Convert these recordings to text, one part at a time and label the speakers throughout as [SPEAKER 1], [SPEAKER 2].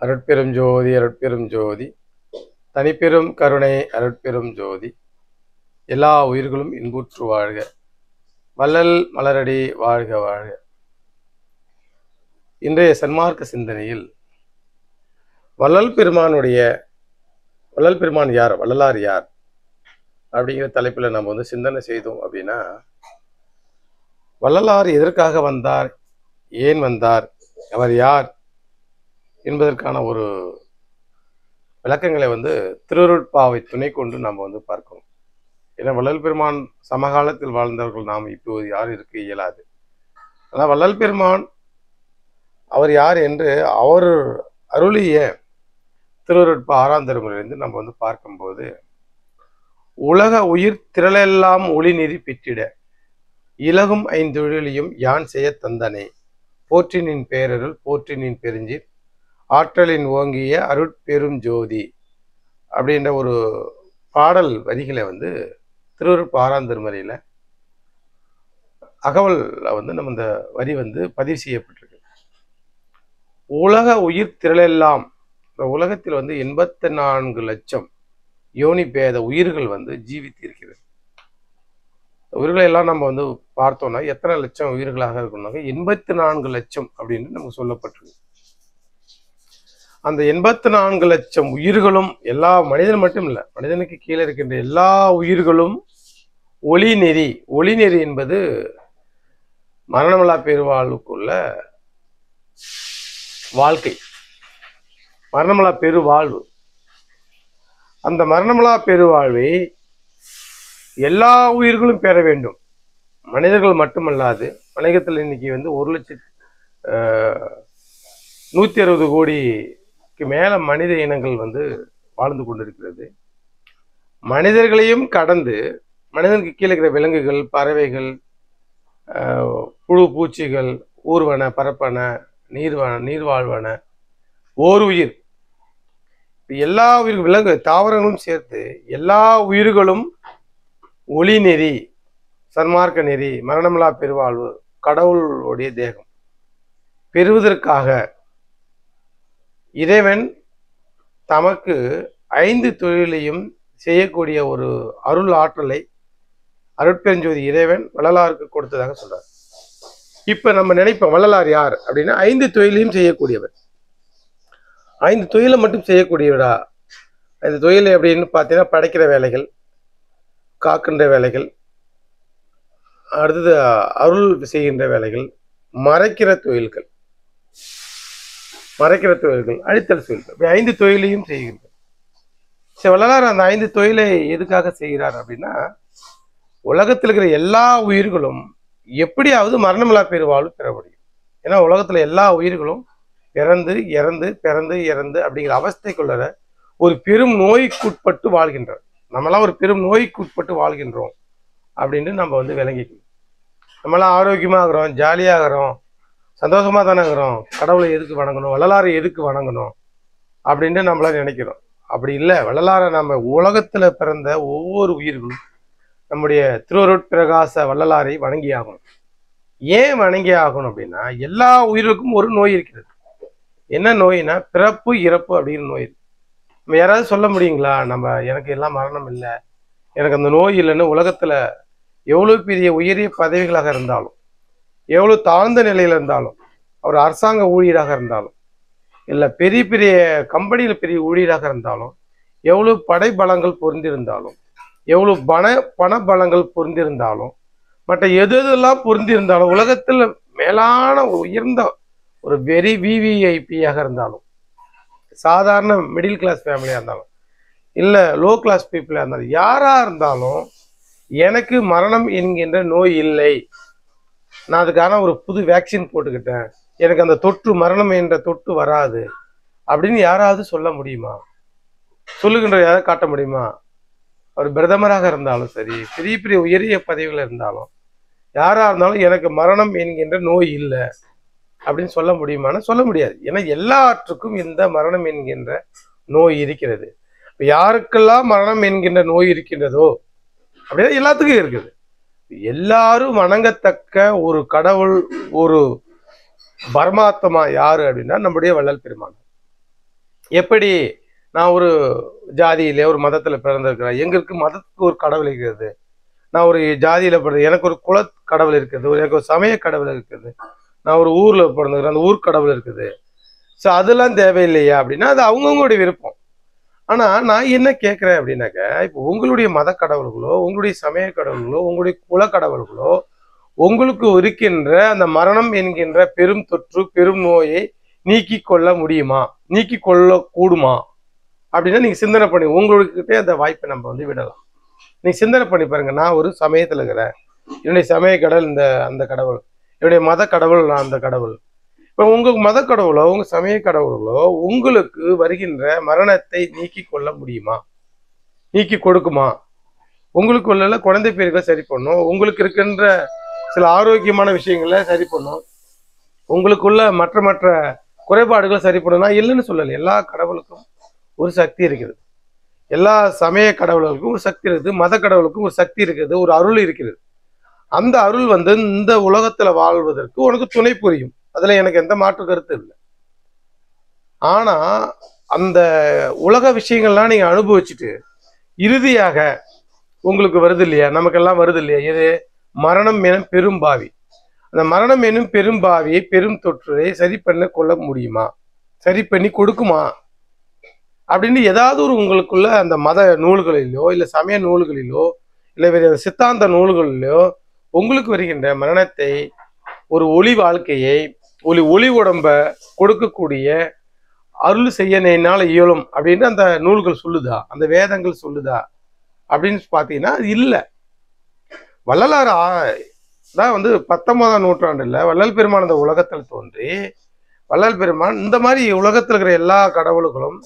[SPEAKER 1] அருட்பெரும் ஜோதி அருட்பெரும் ஜோதி தனிப்பெரும் கருணை அருட்பெரும் ஜோதி. எல்லா உயிர்களும் இன்புற்று வாழ்க, வள்ளல் மலரடி வாழ்க வாழ்க. இன்றைய சன்மார்க்க சிந்தனையில் வள்ளல் பெருமான் யார், வள்ளலார் யார் அப்படிங்கிற தலைப்பில் நம்ம சிந்தனை செய்தோம் அப்படின்னா, வள்ளலார் எதற்காக வந்தார், ஏன் வந்தார், அவர் யார் என்பதற்கான ஒரு விளக்கங்களை திருவருட்பாவை துணை கொண்டு நம்ம பார்க்கணும். ஏன்னா வள்ளல் பெருமான் சமகாலத்தில் வாழ்ந்தவர்கள் நாம் இப்போது யாரும் இருக்க இயலாது. ஆனால் வள்ளல் பெருமான் அவர் யார் என்று அவர் அருளிய திருவருட்பா 6ஆம் திருமுறையிலிருந்து நம்ம பார்க்கும்போது, உலக உயிர் திரளெல்லாம் ஒளி நெறி பெற்றிட இலகும் 5 தொழிலையும் யான் செய்ய தந்தனே, போற்றினின் பேரருள் போற்றினின் பெருஞ்சீர் ஆற்றலின் ஓங்கிய அருட்பெரும் ஜோதி அப்படின்ற ஒரு பாடல் வரிகளை திருவருட்பா 6ஆம் திருமுறையில் அகவல்ல நம்ம இந்த வரி பதிவு செய்யப்பட்டிருக்கு. உலக உயிர் திரளெல்லாம், இந்த உலகத்தில் 84 லட்சம் யோனி பேத உயிர்கள் ஜீவித்து இருக்கிறது. உயிர்களை எல்லாம் நம்ம பார்த்தோம்னா எத்தனை லட்சம் உயிர்களாக இருக்கணும்னாங்க 84 லட்சம் அப்படின்னு நமக்கு சொல்லப்பட்டிருக்கு. அந்த 84 லட்சம் உயிர்களும், எல்லா மனிதன் மட்டும் இல்லை, மனிதனுக்கு கீழே இருக்கின்ற எல்லா உயிர்களும் ஒளி நெறி என்பது மரணமில்லா பெருவாழ்வுக்குள்ள வாழ்க்கை, மரணமில்லா பெருவாழ்வு. அந்த மரணமில்லா பெருவாழ்வை எல்லா உயிர்களும் பெற வேண்டும். மனிதர்கள் மட்டுமல்லாது, வணிகத்தில் இன்னைக்கு 1,160 கோடிக்கு மேல மனித இனங்கள் வாழ்ந்து கொண்டிருக்கிறது. மனிதர்களையும் கடந்து மனிதனுக்கு கீழே இருக்கிற விலங்குகள், பறவைகள், புழு பூச்சிகள், ஊர்வன, பரப்பன, நீர்வாழ்வன, ஓர் உயிர், எல்லா உயிர், விலங்கு, தாவரங்களும் சேர்த்து எல்லா உயிர்களும் ஒளி நெறி, சன்மார்க்க நெறி, மரணமில்லா பெருவாழ்வு, கடவுளுடைய தேகம் பெறுவதற்காக இறைவன் தமக்கு 5 தொழிலையும் செய்யக்கூடிய ஒரு அருள் ஆற்றலை அருட்பெருஞ்சோதி இறைவன் வள்ளலாருக்கு கொடுத்ததாக சொல்றார். இப்ப நம்ம நினைப்போம், வள்ளலார் யார் அப்படின்னா 5 தொழிலையும் செய்யக்கூடியவர். 5 தொழிலை மட்டும் செய்யக்கூடியவரா? 5 தொழில் அப்படின்னு பார்த்தீங்கன்னா, படைக்கிற வேலைகள், காக்கின்ற வேலைகள், அடுத்தது அருள் செய்கின்ற வேலைகள், மறைக்கிற தொழில்கள், அழித்தல் தொழில்கள், 5 தொழிலையும் செய்கின்றார். சரி, வள்ளலார் அந்த 5 தொழிலை எதுக்காக செய்கிறார் அப்படின்னா, உலகத்தில் இருக்கிற எல்லா உயிர்களும் எப்படியாவது மரணமில்லா பெருவாழ்வு பெற முடியும். ஏன்னா உலகத்துல எல்லா உயிர்களும் பிறந்து இறந்து பிறந்து இறந்து அப்படிங்கிற அவஸ்தைக்குள்ள ஒரு பெரும் நோய்க்குட்பட்டு வாழ்கின்றோம். நம்மளாம் ஒரு பெரும் நோய்க்குட்பட்டு வாழ்கின்றோம் அப்படின்ட்டு நம்ம விளங்கிக்கணும். நம்மளாம் ஆரோக்கியமாகிறோம், ஜாலியாகிறோம், சந்தோஷமா தானே இருக்கிறோம், கடவுளை எதுக்கு வணங்கணும், வள்ளலாரை எதுக்கு வணங்கணும் அப்படின்ட்டு நம்மளாம் நினைக்கிறோம். அப்படி இல்லை. வள்ளலாரை நம்ம உலகத்துல பிறந்த ஒவ்வொரு உயிர்களும் நம்முடைய திருவருட்பிரகாச வள்ளலாரை வணங்கி ஆகணும். ஏன் வணங்கி ஆகணும் அப்படின்னா, எல்லா உயிர்களுக்கும் ஒரு நோய் இருக்கிறது. என்ன நோய்னா, பிறப்பு இறப்பு அப்படிங்கிற நோய் இருக்கு. நம்ம யாராவது சொல்ல முடியுங்களா, எனக்கு எல்லாம் மரணம் இல்லை, எனக்கு அந்த நோய் இல்லைன்னு? உலகத்துல எவ்வளவு பெரிய உயரிய பதவிகளாக இருந்தாலும், எவ்வளவு தாழ்ந்த நிலையில இருந்தாலும், அவர் அரசாங்க ஊழியராக இருந்தாலும், இல்லை பெரிய பெரிய கம்பெனியில் பெரிய ஊழியராக இருந்தாலும், எவ்வளவு படை பலங்கள் பொருந்திருந்தாலும், எவ்வளவு பண பலங்கள் பொருந்திருந்தாலும், மற்ற எதெல்லாம் பொருந்திருந்தாலும், உலகத்தில் மேலான உயர்ந்த ஒரு வெரி விவிஐபியாக இருந்தாலும், சாதாரண மிடில் கிளாஸ் ஃபேமிலியாக இருந்தாலும், இல்லை லோ கிளாஸ் பீப்புளாக இருந்தாலும், யாராக இருந்தாலும் எனக்கு மரணம் என்கின்ற நோய் இல்லை, நான் அதுக்கான ஒரு புது வேக்சின் போட்டுக்கிட்டேன், எனக்கு அந்த தொற்று, மரணம் என்ற தொற்று வராது அப்படின்னு யாராவது சொல்ல முடியுமா? சொல்லுகின்ற யாராவது காட்ட முடியுமா? அவர் பிரதமராக இருந்தாலும் சரி, பெரிய பெரிய உயரிய பதவிகள் இருந்தாலும், யாரா இருந்தாலும் எனக்கு மரணம் என்கின்ற நோய் இல்லை அப்படின்னு சொல்ல முடியுமான்னு சொல்ல முடியாது. ஏன்னா எல்லாற்றுக்கும் இந்த மரணம் என்கின்ற நோய் இருக்கிறது. யாருக்கெல்லாம் மரணம் என்கின்ற நோய் இருக்கின்றதோ அப்படின்னா எல்லாத்துக்கும் இருக்குது. எல்லாரும் வணங்கத்தக்க ஒரு கடவுள், ஒரு பரமாத்மா யாரு அப்படின்னா நம்முடைய வள்ளல் பெருமான். எப்படி நான் ஒரு ஜாதியிலே ஒரு மதத்துல பிறந்திருக்கிறேன், எங்களுக்கு மதத்துக்கு ஒரு கடவுள் இருக்கிறது. நான் ஒரு ஜாதியில பிறந்த எனக்கு ஒரு குல கடவுள் இருக்குது, எனக்கு ஒரு சமய கடவுள் இருக்குது. நான் ஒரு ஊர்ல பிறந்திருக்கிறேன், அந்த ஊர் கடவுள் இருக்குது. ஸோ அதெல்லாம் தேவையில்லையா அப்படின்னா அது அவங்கவுங்களுடைய விருப்பம். ஆனா நான் என்ன கேட்கிறேன் அப்படின்னாக்க, இப்போ உங்களுடைய மத கடவுள்களோ, உங்களுடைய சமய கடவுள்களோ, உங்களுடைய குல கடவுள்களோ உங்களுக்கு இருக்கின்ற அந்த மரணம் என்கின்ற பெரும் தொற்று பெரும் நோயை நீக்கி கொள்ள முடியுமா, நீக்கி கொள்ள கூடுமா அப்படின்னா நீங்க சிந்தனை பண்ணி உங்ககிட்ட அந்த வாய்ப்பை நம்ம வந்து விடலாம். நீங்க சிந்தனை பண்ணி பாருங்க. நான் ஒரு சமயத்துல இருக்கிறேன், என்னுடைய சமய கடவுள் இந்த அந்த கடவுள், என்னுடைய மத கடவுள் நான் அந்த கடவுள். இப்போ உங்க மத கடவுளோ உங்க சமய கடவுளோ உங்களுக்கு வருகின்ற மரணத்தை நீக்கி கொள்ள முடியுமா, நீக்கி கொடுக்குமா? உங்களுக்குள்ள குழந்தை பேர்களை சரி பண்ணும், உங்களுக்கு இருக்கின்ற சில ஆரோக்கியமான விஷயங்களை சரி பண்ணும், உங்களுக்குள்ள மற்ற மற்ற குறைபாடுகளை சரி பண்ணும். நான் இல்லைன்னு சொல்லலை. எல்லா கடவுளுக்கும் ஒரு சக்தி இருக்குது, எல்லா சமய கடவுளுக்கும் ஒரு சக்தி இருக்குது, மத கடவுளுக்கும் ஒரு சக்தி இருக்குது, ஒரு அருள் இருக்கிறது. அந்த அருள் வந்து இந்த உலகத்துல வாழ்வதற்கு உனக்கு துணை புரியும். அதுல எனக்கு எந்த மாற்று கருத்து இல்லை. ஆனா அந்த உலக விஷயங்கள்லாம் நீங்க அனுபவிச்சுட்டு இறுதியாக உங்களுக்கு வருது இல்லையா, நமக்கெல்லாம் வருது இல்லையா, இது மரணம் எனும் பெரும்பாவி. அந்த மரணம் எனும் பெரும்பாவியை பெரும் தொற்றை சரி பண்ண கொள்ள முடியுமா, சரி பண்ணி கொடுக்குமா அப்படின்னு ஏதாவது ஒரு உங்களுக்குள்ள அந்த மத நூல்களிலோ இல்லை சமய நூல்களிலோ இல்லை வேறு சித்தாந்த நூல்களிலோ உங்களுக்கு வருகின்ற மரணத்தை ஒரு ஒளி வாழ்க்கையை ஒளி உடம்ப கொடுக்கக்கூடிய அருள் செய்ய என்னால் இயலும் அப்படின்னு அந்த நூல்கள் சொல்லுதா, அந்த வேதங்கள் சொல்லுதா அப்படின்னு பார்த்தீங்கன்னா அது இல்லை. வள்ளலார் தான் வந்து 19ஆம் நூற்றாண்டுல வள்ளல் பெருமான் அந்த உலகத்தில் தோன்றி வள்ளல் பெருமான் இந்த மாதிரி உலகத்தில் இருக்கிற எல்லா கடவுள்களும்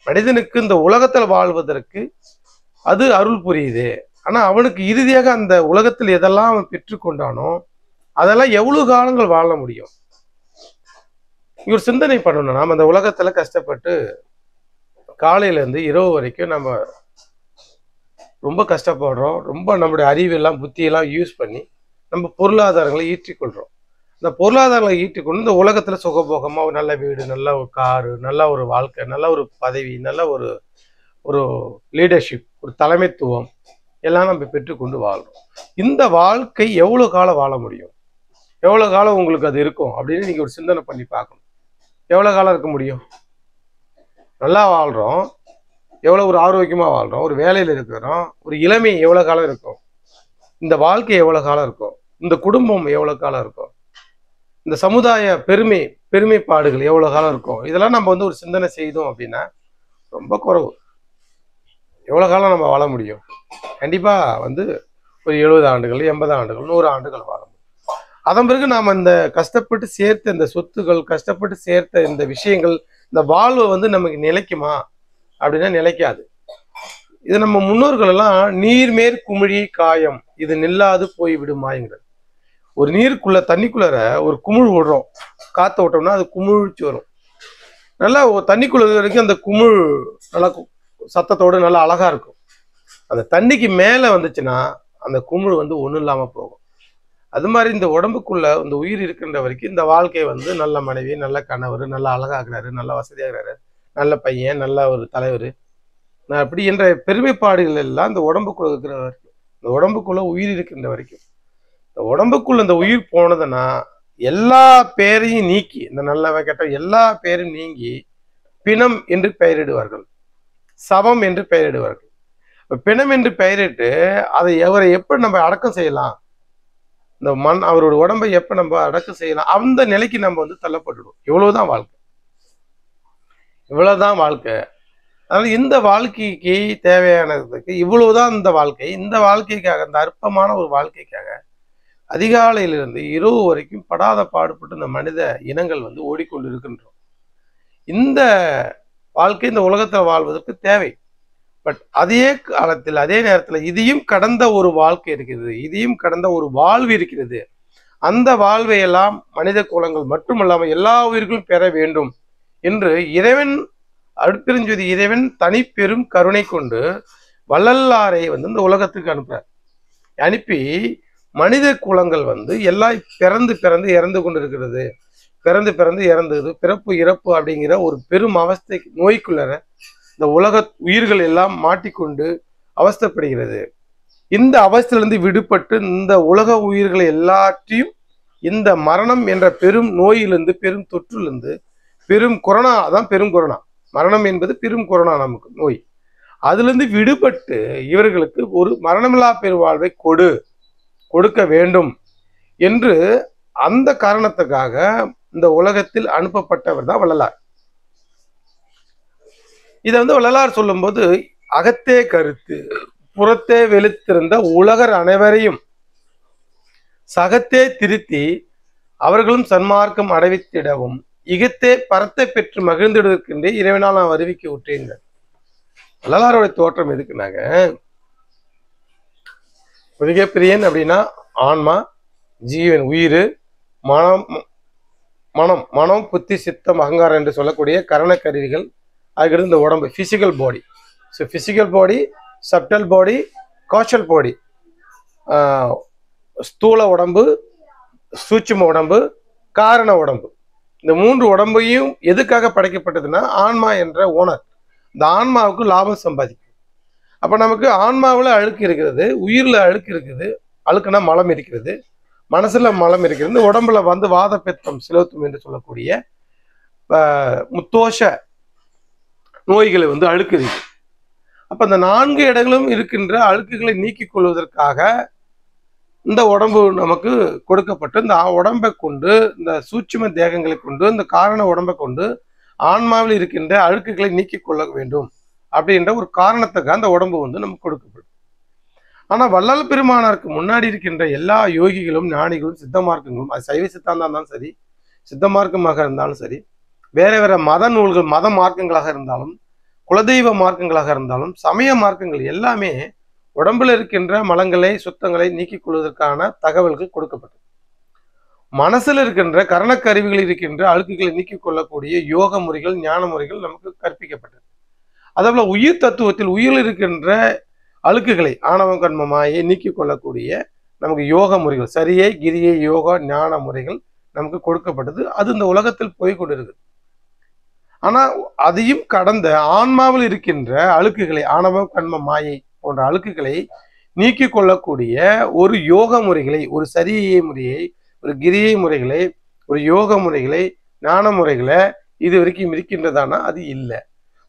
[SPEAKER 1] மனிதனுக்கு இந்த உலகத்தில் வாழ்வதற்கு அது அருள் புரியுது. ஆனா அவனுக்கு இறுதியாக அந்த உலகத்தில் எதெல்லாம் அவன் பெற்றுக்கொண்டானோ அதெல்லாம் எவ்வளவு காலங்கள் வாழ முடியும்? இவர் சிந்தனை பண்ணணும். நாம் அந்த உலகத்துல கஷ்டப்பட்டு காலையில இருந்து இரவு வரைக்கும் நம்ம ரொம்ப கஷ்டப்படுறோம். ரொம்ப நம்முடைய அறிவெல்லாம் புத்தியெல்லாம் யூஸ் பண்ணி நம்ம பொருளாதாரங்களை ஈட்டிக்கொள்றோம். இந்த பொருளாதாரங்களை ஈட்டிக்கொண்டு இந்த உலகத்துல சுகபோகமா ஒரு நல்ல வீடு, நல்ல ஒரு காரு, நல்ல ஒரு வாழ்க்கை, நல்ல ஒரு பதவி, நல்ல ஒரு ஒரு லீடர்ஷிப், ஒரு தலைமைத்துவம் எல்லாம் நம்ம பெற்றுக்கொண்டு வாழ்றோம். இந்த வாழ்க்கை எவ்வளவு காலம் வாழ முடியும், எவ்வளவு காலம் உங்களுக்கு அது இருக்கும் அப்படின்னு நீங்க ஒரு சிந்தனை பண்ணி பார்க்கணும். எவ்வளவு காலம் இருக்க முடியும்? நல்லா வாழ்றோம், எவ்வளவு ஒரு ஆரோக்கியமா வாழ்றோம், ஒரு வேலையில இருக்கிறோம், ஒரு இளமை எவ்வளவு காலம் இருக்கும், இந்த வாழ்க்கை எவ்வளவு காலம் இருக்கும், இந்த குடும்பம் எவ்வளவு காலம் இருக்கும், இந்த சமுதாய பெருமைப்பாடுகள் எவ்வளவு காலம் இருக்கும், இதெல்லாம் நம்ம வந்து ஒரு சிந்தனை செய்தோம் அப்படின்னா ரொம்ப குறைவு. எவ்வளவு காலம் நம்ம வாழ முடியும்? கண்டிப்பா வந்து ஒரு 70 ஆண்டுகள், 80 ஆண்டுகள், 100 ஆண்டுகள் வாழ முடியும். அதன் பிறகு நாம் இந்த கஷ்டப்பட்டு சேர்த்த இந்த சொத்துகள், கஷ்டப்பட்டு சேர்த்த இந்த விஷயங்கள், இந்த வாழ்வு வந்து நமக்கு நிலைக்குமா அப்படின்னா நிலைக்காது. இது நம்ம முன்னோர்கள் எல்லாம் நீர்மேற் குமிழி காயம் இது நில்லாது போய் விடுமாங்கிறது. ஒரு நீருக்குள்ள தண்ணிக்குள்ளார ஒரு குமிழ் விடுறோம், காத்த விட்டோம்னா அது குமிழ்ச்சி வரும். நல்லா தண்ணிக்குள்ள வரைக்கும் அந்த குமிழ் நல்லா சத்தத்தோடு நல்லா அழகா இருக்கும். அந்த தண்ணிக்கு மேல வந்துச்சுன்னா அந்த குமிழ் வந்து ஒன்றும் இல்லாம போகும். அது மாதிரி இந்த உடம்புக்குள்ள இந்த உயிர் இருக்கின்ற வரைக்கும் இந்த வாழ்க்கை வந்து நல்ல மனைவி, நல்ல கணவர், நல்லா அழகாகிறாரு, நல்ல வசதியாகிறாரு, நல்ல பையன், நல்ல ஒரு தலைவர், நான் அப்படி என்ற பெருமைப்பாடுகள் எல்லாம் இந்த உடம்புக்குள்ள இருக்கிற வரைக்கும், இந்த உடம்புக்குள்ள உயிர் இருக்கின்ற வரைக்கும். இந்த உடம்புக்குள்ள இந்த உயிர் போனதுன்னா எல்லா பேரையும் நீக்கி, இந்த நல்ல கெட்ட எல்லா பேரும் நீங்கி பிணம் என்று பெயரிடுவார்கள், சவம் என்று பெயரிடுவார்கள். பிணம் என்று பெயரிட்டு அதை அவரை எப்படி நம்ம அடக்கம் செய்யலாம், இந்த அவரோட உடம்பை எப்ப நம்ம அடக்கம் செய்யலாம், அந்த நிலைக்கு நம்ம வந்து தள்ளப்பட்டுடும். இவ்வளவுதான் வாழ்க்கை, இவ்வளவுதான் வாழ்க்கை. அதனால இந்த வாழ்க்கைக்கு தேவையானதுக்கு இவ்வளவுதான் இந்த வாழ்க்கை. இந்த வாழ்க்கைக்காக, இந்த அற்பமான ஒரு வாழ்க்கைக்காக அதிகாலையிலிருந்து இரவு வரைக்கும் படாத பாடுபட்டு இந்த மனித இனங்கள் வந்து ஓடிக்கொண்டு இருக்கின்றோம். இந்த வாழ்க்கை இந்த உலகத்தில் வாழ்வதற்கு தேவை. பட் அதே காலத்தில் அதே நேரத்தில் இதையும் கடந்த ஒரு வாழ்க்கை இருக்கிறது, இதையும் கடந்த ஒரு வாழ்வு இருக்கிறது. அந்த வாழ்வை எல்லாம் மனித குலங்கள் மட்டுமல்லாமல் எல்லா உயிர்களும் பெற வேண்டும் என்று இறைவன் அருட்பெருஞ்சோதி இறைவன் தனி பெரும் கருணை கொண்டு வள்ளலாரை வந்து இந்த உலகத்துக்கு அனுப்புறார். அனுப்பி மனித குலங்கள் வந்து எல்லாம் பிறந்து பிறந்து இறந்து கொண்டு இருக்கிறது, பிறந்து பிறந்து இறந்தது, பிறப்பு இறப்பு அப்படிங்கிற ஒரு பெரும் அவஸ்தை நோய்க்குள்ளர இந்த உலக உயிர்கள் எல்லாம் மாட்டிக்கொண்டு அவஸ்தைப்படுகிறது. இந்த அவஸ்தையிலிருந்து விடுபட்டு இந்த உலக உயிர்களை எல்லாத்தையும் இந்த மரணம் என்ற பெரும் நோயிலிருந்து, பெரும் தொற்றிலிருந்து, பெரும் கொரோனா, அதான் பெரும் கொரோனா, மரணம் என்பது பெரும் கொரோனா நமக்கு நோய், அதிலிருந்து விடுபட்டு இவர்களுக்கு ஒரு மரணமில்லா பெருவாழ்வை கொடுக்க வேண்டும் என்று அந்த காரணத்துக்காக இந்த உலகத்தில் அனுப்பப்பட்டவர் தான் வள்ளலார். இதை வள்ளலார் சொல்லும்போது, அகத்தே கருத்து புறத்தே வெளுத்திருந்த உலகர் அனைவரையும் சகத்தே திருத்தி அவர்களும் சன்மார்க்கம் அடைவித்திடவும் இகத்தே பரத்தை பெற்று மகிழ்ந்திடுவதற்கென்றே இறைவனால் நான் அறிவிக்க விட்டேங்க. வள்ளலாருடைய தோற்றம் எதுக்குனாங்க, பிரியன் அப்படின்னா ஆன்மா, ஜீவன் உயிர், மனம் மனம் மனம் புத்தி சித்தம் அகங்காரம் என்று சொல்லக்கூடிய கரண கருவிகள், அதுக்கு இந்த உடம்பு physical body. So physical body, subtle body, causal body, ஸ்தூல உடம்பு, சூட்சும உடம்பு, காரண உடம்பு. இந்த 3 உடம்பையும் எதுக்காக படைக்கப்பட்டதுன்னா ஆன்மா என்ற ஓனர் இந்த ஆன்மாவுக்கு லாபம் சம்பாதிக்கும். அப்போ நமக்கு ஆன்மாவில் அழுக்கு இருக்கிறது, உயிரில் அழுக்கு இருக்குது, அழுக்குனா மலம் இருக்கிறது, மனசுல மலம் இருக்கிறது, உடம்புல வாத பெத்தம் சிலோத்தும் என்று சொல்லக்கூடிய முத்தோஷ நோய்களை அழுக்கு இருக்கு. அப்ப அந்த 4 இடங்களும் இருக்கின்ற அழுக்குகளை நீக்கிக் கொள்வதற்காக இந்த உடம்பு நமக்கு கொடுக்கப்பட்டு, இந்த உடம்பை கொண்டு, இந்த சூட்சும தேகங்களை கொண்டு, இந்த காரண உடம்பை கொண்டு ஆன்மாவில் இருக்கின்ற அழுக்குகளை நீக்கிக் கொள்ள வேண்டும் அப்படின்ற ஒரு காரணத்துக்காக அந்த உடம்பு நமக்கு கொடுக்கப்படும். ஆனா வள்ளல் பெருமானாருக்கு முன்னாடி இருக்கின்ற எல்லா யோகிகளும், ஞானிகளும், சித்த மார்க்கங்களும், அது சைவ சித்தாந்தம் இருந்தாலும் சரி, சித்த மார்க்கமாக இருந்தாலும் சரி, வேற வேற மத நூல்கள், மத மார்க்கங்களாக இருந்தாலும், குலதெய்வ மார்க்கங்களாக இருந்தாலும், சமய மார்க்கங்கள் எல்லாமே உடம்புல இருக்கின்ற மலங்களை, சுத்தங்களை நீக்கிக் கொள்வதற்கான தகவல்கள் கொடுக்கப்பட்டது. மனசுல இருக்கின்ற கரணக்கருவிகள் இருக்கின்ற அழுக்குகளை நீக்கிக் கொள்ளக்கூடிய யோக முறைகள், ஞான முறைகள் நமக்கு கற்பிக்கப்பட்டது. அதேபோல உயிர் தத்துவத்தில் உயிரில் இருக்கின்ற அழுக்குகளை, ஆணவம் கண்ம மாயை நீக்கிக் கொள்ளக்கூடிய நமக்கு யோக முறைகள், சரியை கிரியை யோகா ஞான முறைகள் நமக்கு கொடுக்கப்பட்டது. அது இந்த உலகத்தில் போய்கொண்டிருக்கு. ஆனா அதையும் கடந்த ஆன்மாவில் இருக்கின்ற அழுக்குகளை, ஆணவம் கண்ம மாயை போன்ற அழுக்குகளை நீக்கிக் கொள்ளக்கூடிய ஒரு யோக முறைகளை, ஒரு சரியை முறையை, ஒரு கிரியை முறைகளை, ஒரு யோக முறைகளை, ஞான முறைகளை இது வரைக்கும் இருக்கின்றதானா? அது இல்லை.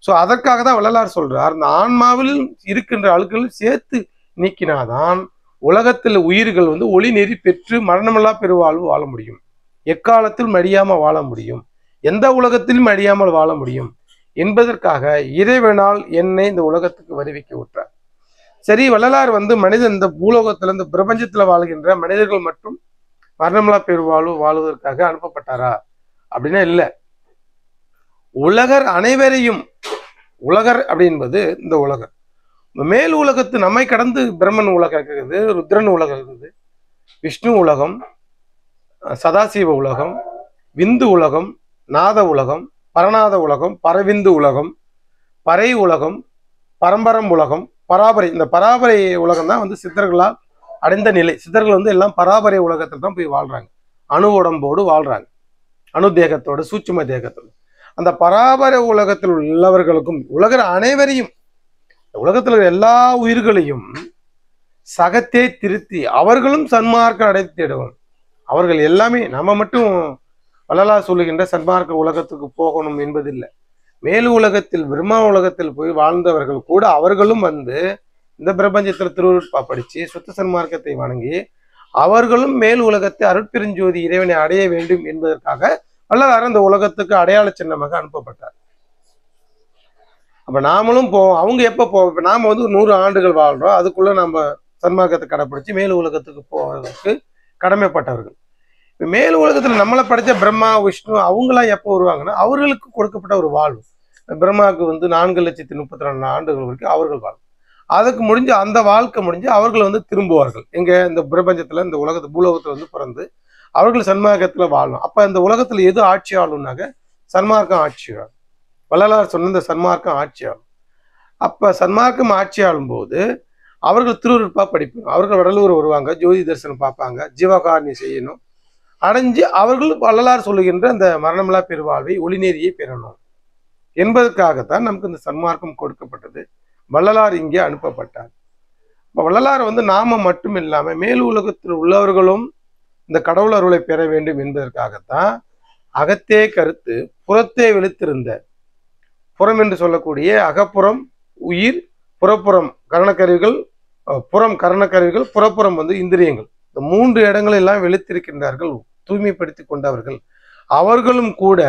[SPEAKER 1] ஸோ அதற்காக தான் வள்ளலார் சொல்றார், இந்த ஆன்மாவில் இருக்கின்ற அழுக்குகள் சேர்த்து நீக்கினாதான் உலகத்தில் உயிர்கள் ஒளி நெறி பெற்று மரணமில்லா பெருவாழ்வு வாழ முடியும், எக்காலத்தில் மடியாம வாழ முடியும், எந்த உலகத்திலும் அழியாமல் வாழ முடியும் என்பதற்காக இறைவனால் என்னை இந்த உலகத்துக்கு வருவிக்க விட்டார். சரி, வள்ளலார் மனிதன் இந்த பூலோகத்துல, இந்த பிரபஞ்சத்துல வாழ்கின்ற மனிதர்கள் மற்றும் மரணமில்லா பெருவாழ்வு வாழ்வதற்காக அனுப்பப்பட்டாரா அப்படின்னா இல்லை. உலகர் அனைவரையும், உலகர் அப்படின்பது இந்த உலகர், மேல் உலகத்து நம்மை கடந்து பிரம்மன் உலகம் இருக்குது, ருத்ரன் உலகம் இருக்குது, விஷ்ணு உலகம், சதாசிவ உலகம், விந்து உலகம், நாத உலகம், பரநாத உலகம், பரவிந்து உலகம், பறை உலகம், பரம்பரம் உலகம், பராபரை. இந்த பராபரை உலகம் தான் சித்தர்களால் அடைந்த நிலை. சித்தர்கள் எல்லாம் பராபரை உலகத்தில் தான் போய் வாழ்றாங்க, அணு உடம்போடு வாழ்றாங்க, அணு தேகத்தோடு, சூட்சும தேகத்தோடு. அந்த பராபர உலகத்தில் உள்ளவர்களுக்கும், உலகர் அனைவரையும், உலகத்தில் எல்லா உயிர்களையும் சகத்தே திருத்தி அவர்களும் சன்மார்க்கம் அடைத்திடுவோம். அவர்கள் எல்லாமே நம்ம மட்டும் வள்ளலார் சொல்லுகின்ற சன்மார்க்க உலகத்துக்கு போகணும் என்பதில்லை. மேல் உலகத்தில், பிரம்மா உலகத்தில் போய் வாழ்ந்தவர்கள் கூட அவர்களும் இந்த பிரபஞ்சத்தில் திருவருட்பா படிச்சு சுத்த சன்மார்க்கத்தை வணங்கி அவர்களும் மேல் உலகத்தை அருட்பெருஞ்சோதி இறைவனை அடைய வேண்டும் என்பதற்காக வள்ளலார் அந்த உலகத்துக்கு அடையாள சின்னமாக அனுப்பப்பட்டார். அப்ப நாமளும் போவோம். அவங்க எப்ப போவோம்? இப்ப நாம 100 ஆண்டுகள் வாழ்றோம், அதுக்குள்ள நம்ம சன்மார்க்கத்தை கடைப்பிடிச்சு மேல் உலகத்துக்கு போவதற்கு கடமைப்பட்டவர்கள். மேல் உலகத்துல நம்மளை படைச்ச பிரம்மா, விஷ்ணு அவங்களாம் எப்போ வருவாங்கன்னா அவர்களுக்கு கொடுக்கப்பட்ட ஒரு வாழ்வு. பிரம்மாவுக்கு 4,32,2 ஆண்டுகள் வரைக்கும் அவர்கள் வாழ்வு. அதுக்கு முடிஞ்சு அந்த வாழ்க்கை முடிஞ்சு அவர்கள் திரும்புவார்கள் எங்க? இந்த பிரபஞ்சத்துல, இந்த உலகத்து பூலோகத்துல பிறந்து அவர்கள் சன்மார்க்கத்துல வாழணும். அப்ப இந்த உலகத்துல எது ஆட்சி ஆளும்னாக்க சன்மார்க்கம் ஆட்சி ஆளும். வள்ளலார் சொன்ன இந்த சன்மார்க்கம் ஆட்சி ஆளும். அப்ப சன்மார்க்கம் ஆட்சி ஆளும் போது அவர்கள் திருவருட்பா படிப்பாங்க, அவர்கள் வடலூர் வருவாங்க, ஜோதி தரிசனம் பார்ப்பாங்க, ஜீவகாரணி செய்யணும், அடைஞ்சு அவர்கள் வள்ளலார் சொல்லுகின்ற அந்த மரணமில்லா பெருவாழ்வை ஒளிநெறியை பெறணும் என்பதற்காகத்தான் நமக்கு இந்த சன்மார்க்கம் கொடுக்கப்பட்டது. வள்ளலார் இங்கே அனுப்பப்பட்டார். இப்போ வள்ளலார் நாம மட்டும் இல்லாம மேல் உலகத்தில் உள்ளவர்களும் இந்த கடவுள் அருளை பெற வேண்டும் என்பதற்காகத்தான் அகத்தே கருத்து புறத்தே வெளுத்திருந்த, புறம் என்று சொல்லக்கூடிய அகப்புறம் உயிர், புறப்புறம் கரணக்கருவிகள், புறம் கரணக்கருவிகள், புறப்புறம் இந்திரியங்கள், இந்த 3 இடங்கள் எல்லாம் வெளுத்திருக்கின்றார்கள், தூய்மைப்படுத்தி கொண்டவர்கள். அவர்களும் கூட